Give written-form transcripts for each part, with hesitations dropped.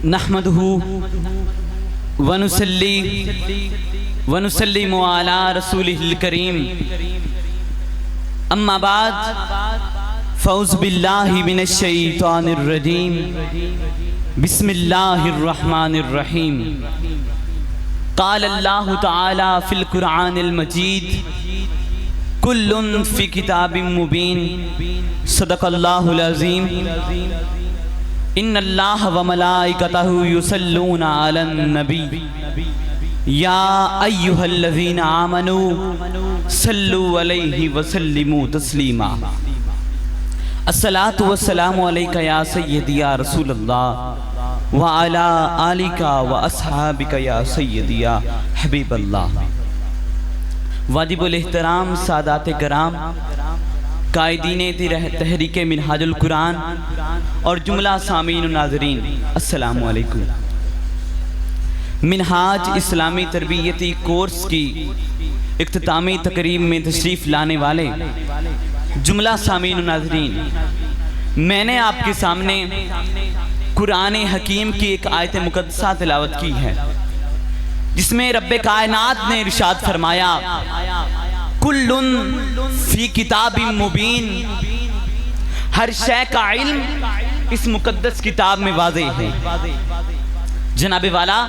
نحمدہ ونصلی ونسلم علی رسولہ الکریم اما بعد فاعوذ باللہ من الشیطان الرجیم بسم اللہ الرحمن الرحیم قال اللہ تعالی فی القرآن المجید کل فی کتاب مبین صدق اللہ العظیم ان اللہ و ملائکتہ یصلون علی النبی یا ایہا الذین آمنوا صلوا علیہ وسلموا تسلیما الصلاۃ والسلام علیک یا سیدی یا رسول اللہ وعلی آلک و اصحابک یا سیدی یا حبیب اللہ۔ واجب الاحترام سادات کرام، قائدین تحریک منہاج القرآن اور جملہ سامعین و ناظرین، السلام علیکم۔ منہاج اسلامی تربیتی کورس کی اختتامی تقریب میں تشریف لانے والے جملہ سامعین و ناظرین، میں نے آپ کے سامنے قرآن حکیم کی ایک آیت مقدسہ تلاوت کی ہے، جس میں رب کائنات نے ارشاد فرمایا کلن فی کتاب مبین، ہر شے کا علم اس مقدس کتاب میں واضح ہے۔ جناب والا،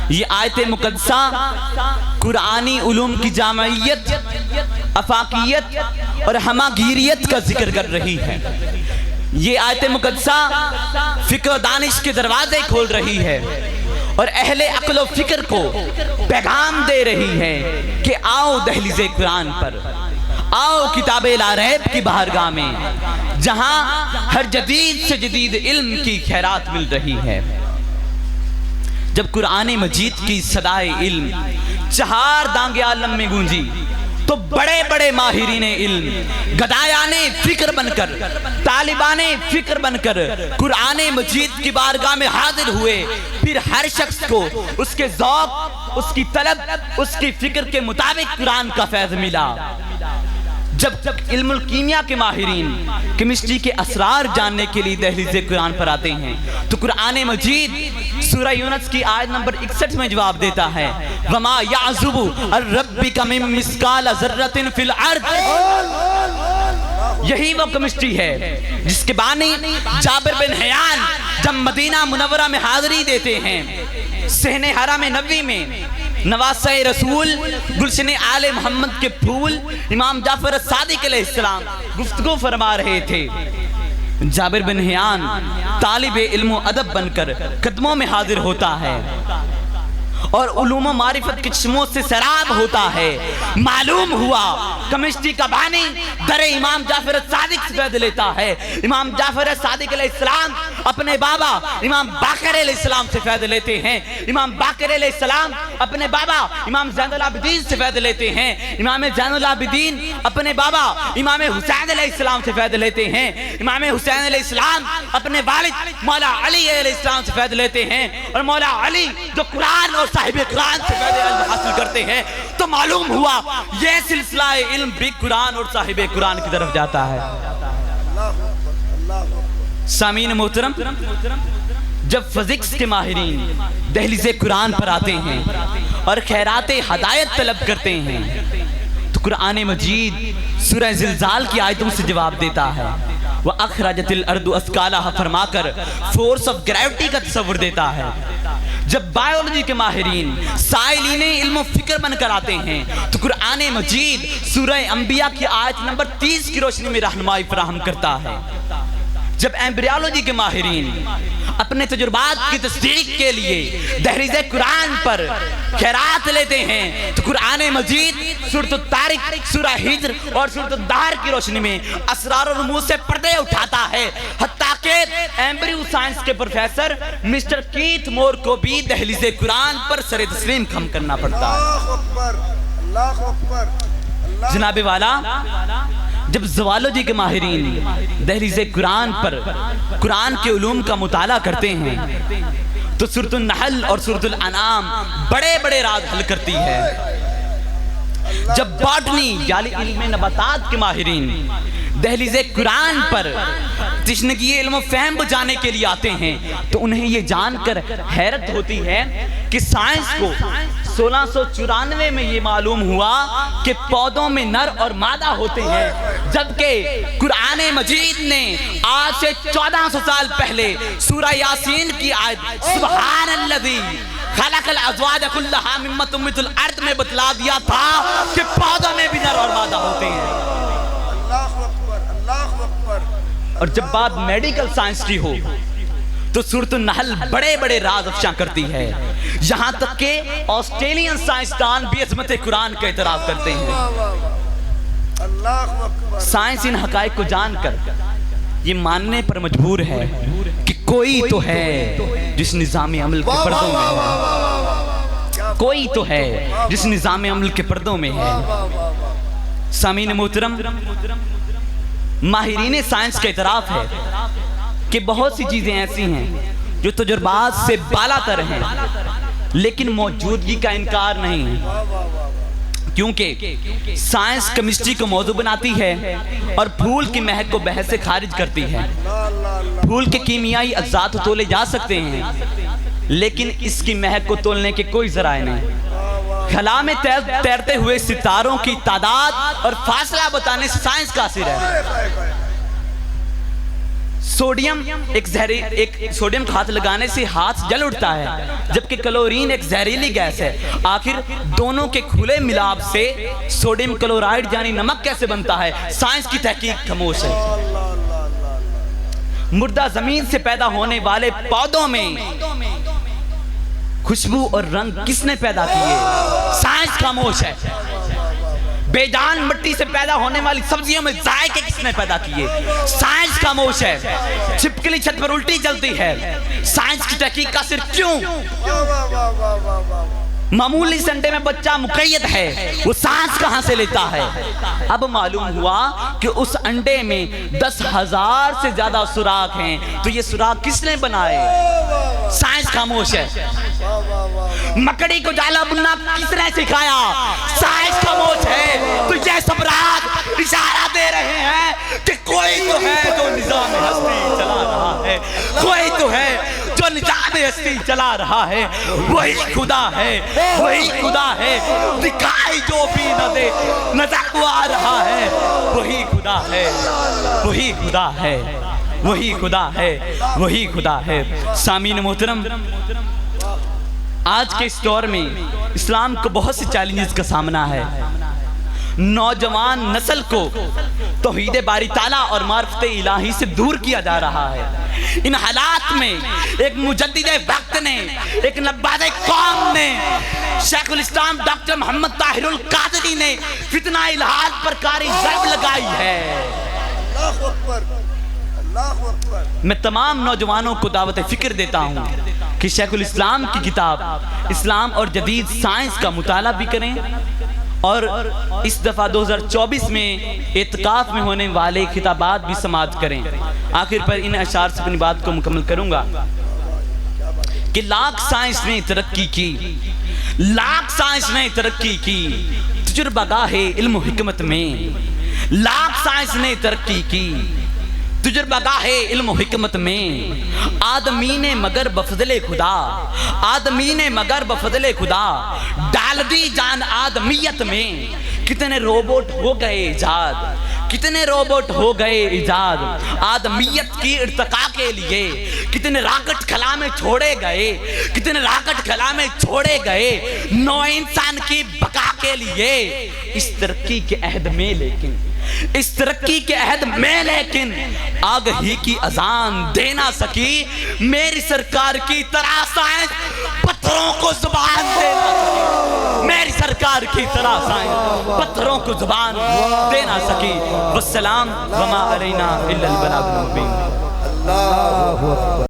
یہ آیت مقدسہ قرآنی علوم کی جامعیت، افاقیت اور ہماگیریت کا ذکر کر رہی ہے۔ یہ آیت مقدسہ فکر و دانش کے دروازے کھول رہی ہے اور اہل عقل و فکر کو پیغام دے رہی ہے کہ آؤ دہلیز قرآن پر، آؤ کتاب لا ریب کی بارگاہ میں، جہاں ہر جدید سے جدید علم کی خیرات مل رہی ہے۔ جب قرآن مجید کی صدائے علم چہار دانگ عالم میں گونجی تو بڑے بڑے ماہرین علم گدایان فکر بن کر، طالبان فکر بن کر قرآن مجید کی بارگاہ میں حاضر ہوئے۔ پھر ہر شخص کو اس کے ذوق، اس کی طلب، اس کی فکر کے مطابق قرآن کا فیض ملا۔ جب تک علم الکیمیا کے ماہرین کیمسٹری کے اسرار جاننے کے لیے دہلیز قرآن پر آتے ہیں تو قرآن مجید سورہ یونس کی آیت نمبر 61 میں جواب دیتا ہے وَمَا يَعْزُبُ الرَّبِّكَ مِن مِّثْقَالَ ذَرَّةٍ فِي الْأَرْضِ۔ یہی وہ کیمسٹری ہے جس کے بانی جابر بن حیان جب مدینہ منورہ میں حاضری دیتے ہیں، صحن حرم نبوی میں نواسہ رسول، گلشن آل محمد کے پھول امام جعفر صادق علیہ السلام گفتگو فرما رہے تھے۔ جابر بن حیان طالب علم و ادب بن کر قدموں میں حاضر ہوتا ہے اور علوم و معرفت کے چشموں سے سراب ہوتا ہے۔ معلوم ہوا کیمسٹری کا بانی در امام جعفر صادق سے فیض لیتا ہے۔ امام جعفر صادق علیہ السلام اپنے بابا امام باقر علیہ السلام سے فیض لیتے ہیں۔ امام باقر علیہ السلام اپنے بابا امام زین العابدین سے فیض لیتے ہیں۔ امام زین العابدین اپنے بابا امام حسین علیہ السلام سے فیض لیتے ہیں۔ امام حسین علیہ السلام اپنے والد مولا علی علیہ السلام سے فیض لیتے ہیں، اور مولا علی جو قرآن اور صاحب قرآن سے فیض علم حاصل کرتے ہیں۔ تو معلوم ہوا یہ سلسلہ علم بھی قرآن اور صاحب قرآن کی طرف جاتا ہے۔ سامعین محترم، جب فزکس کے ماہرین دہلیز قرآن پر آتے ہیں اور خیرات ہدایت طلب کرتے ہیں تو قرآن مجید سورہ زلزال کی آیتوں سے جواب دیتا ہے وَأَخْرَجَتِ الْأَرْضُ أَثْقَالَهَا فرما کر فورس آف گریوٹی کا تصور دیتا ہے۔ جب بائیولوجی کے ماہرین سائلین علم و فکر بن کر آتے ہیں تو قرآن مجید سورہ انبیاء کی آیت نمبر 30 کی روشنی میں رہنمائی فراہم کرتا ہے۔ جب ایمبریالوجی کے ماہرین اپنے تجربات کی تصدیق کے لیے دہلیز قرآن پر خیرات لیتے ہیں تو قرآن مجید سورۃ الطارق، سورہ ہجر اور سورۃ الدہر کی روشنی میں اسرار و رموز سے پردے اٹھاتا ہے، حتیٰ کہ ایمبریو سائنس کے پروفیسر مسٹر کیتھ مور کو بھی دہلیز قرآن پر سر تسلیم خم کرنا پڑتا ہے۔ جناب والا، جب زوالوجی کے ماہرین دہلیز قرآن پر قرآن کے علوم کا مطالعہ کرتے ہیں تو سورۃ النحل اور سورۃ الانعام بڑے بڑے راز حل کرتی ہے۔ جب باٹنی یعنی علم نباتات کے ماہرین دہلیز قرآن پر تشنگی علم و فہم بجانے کے لیے آتے ہیں تو انہیں یہ جان کر حیرت ہوتی ہے کہ سائنس کو 1694 میں یہ معلوم ہوا کہ پودوں میں نر اور مادہ ہوتے ہیں، جبکہ قرآن مجید نے آج سے 1400 سال پہلے سورہ یاسین کی آیت سبحان الذی خلق الازواج کلھا مما تنبت الارض میں بتلا دیا تھا کہ پودوں میں بھی نر اور مادہ ہوتے ہیں۔ اللہ اکبر، اللہ اکبر۔ اور جب بات میڈیکل سائنس کی ہو تو سورۃ النحل بڑے بڑے راز افشاں کرتی ہے، یہاں تک کہ آسٹریلین سائنسدان بھی عظمت قرآن کا اعتراف کرتے ہیں۔ اللہ اکبر۔ سائنس ان حقائق کو جان کر یہ ماننے پر مجبور ہے کہ کوئی تو ہے جس نظام عمل کے پردوں میں ہے، کوئی تو ہے جس نظام عمل کے پردوں میں ہے۔ سامعین محترم، ماہرین سائنس کا اعتراف ہے کہ بہت سی چیزیں ایسی ہیں جو تجربات سے بالا تر ہیں لیکن موجودگی کا انکار نہیں ہے، کیونکہ سائنس کیمسٹری کو موضوع بناتی ہے اور پھول کی مہک کو بحث سے خارج کرتی ہے۔ پھول کے کیمیائی اجزاء تو تولے جا سکتے ہیں لیکن اس کی مہک کو تولنے کے کوئی ذرائع نہیں۔ خلا میں تیرتے ہوئے ستاروں کی تعداد اور فاصلہ بتانے سے سائنس کا اثر ہے۔ سوڈیم سوڈیم کا ہاتھ لگانے سے ہاتھ جل اٹھتا ہے، جبکہ کلورین ایک زہریلی گیس ہے۔ آخر دونوں کے کھلے ملاپ سے سوڈیم کلورائڈ یعنی نمک کیسے بنتا ہے؟ سائنس کی تحقیق خاموش ہے۔ مردہ زمین سے پیدا ہونے والے پودوں میں خوشبو اور رنگ کس نے پیدا کیے؟ سائنس خاموش ہے۔ بے جان مٹی سے پیدا ہونے والی سبزیوں میں ذائقے کس نے پیدا کیے؟ سائنس خاموش ہے۔ چھپکلی چھت پر الٹی جلتی ہے، سائنس کی تحقیق کا اثر کیوں؟ معمولی سنڈے میں بچہ مقید ہے، وہ سانس کہاں سے لیتا ہے؟ اب معلوم ہوا کہ اس انڈے میں 10,000 سے زیادہ سوراخ ہیں، تو یہ سوراخ کس نے بنائے؟ سائنس خاموش ہے۔ مکڑی کو جالا بننا کس نے سکھایا؟ سائنس خاموش ہے۔ تو یہ سب راز اشارہ دے رہے ہیں کہ کوئی تو ہے جو نظام ہستی چلا رہا ہے، کوئی تو ہے جو نظام ہستی چلا رہا ہے، وہی خدا ہے، وہی خدا ہے، دکھائی جو بھی نہ دے نظر آ رہا ہے، وہی خدا ہے، وہی خدا ہے، وہی خدا ہے، وہی خدا ہے۔ سامعین محترم، آج کے اس دور میں اسلام کو بہت سی چیلنجز کا سامنا ہے۔ نوجوان نسل کو توحید باری تعالیٰ اور معرفت الہی سے دور کیا جا رہا ہے۔ ان حالات میں ایک مجدد وقت نے، ایک نبات قوم نے، شیخ الاسلام ڈاکٹر محمد طاہر القادری نے فتنہ الہاد پر کاری ضرب لگائی ہے۔ اللہ اکبر، اللہ اکبر۔ میں تمام نوجوانوں کو دعوت فکر دیتا ہوں کہ شیخ الاسلام کی کتاب اسلام اور جدید سائنس کا مطالعہ بھی کریں اور اس دفعہ 2024 میں اعتکاف میں ہونے والے خطابات بھی سماعت کریں۔ آخر پر ان اشعار سے اپنی بات کو مکمل کروں گا کہ لاکھ سائنس نے ترقی کی، لاکھ سائنس نے ترقی کی تجربہ گاہ علم و حکمت میں، لاکھ سائنس نے ترقی کی تجربہ گاہ علم و حکمت میں، آدمی نے مگر بفضل خدا، آدمی نے مگر بفضل خدا ڈال دی جان آدمیت میں۔ کتنے روبوٹ ہو گئے ایجاد، کتنے روبوٹ ہو گئے ایجاد آدمیت کی ارتقاء کے لیے، کتنے راکٹ خلا میں چھوڑے گئے، کتنے راکٹ خلا میں چھوڑے گئے نو انسان کی بقا کے لیے۔ اس ترقی کے عہد میں لیکن، اس ترقی کے عہد میں لیکن آگہی کی اذان دے نہ سکی میری سرکار کی طرح سائنس پتھروں کو زبان دے نہ سکی، میری سرکار کی طرح سائنس پتھروں کو زبان دے نہ سکی۔ والسلام وما علینا الا البلاغ المبین۔ اللہ اکبر۔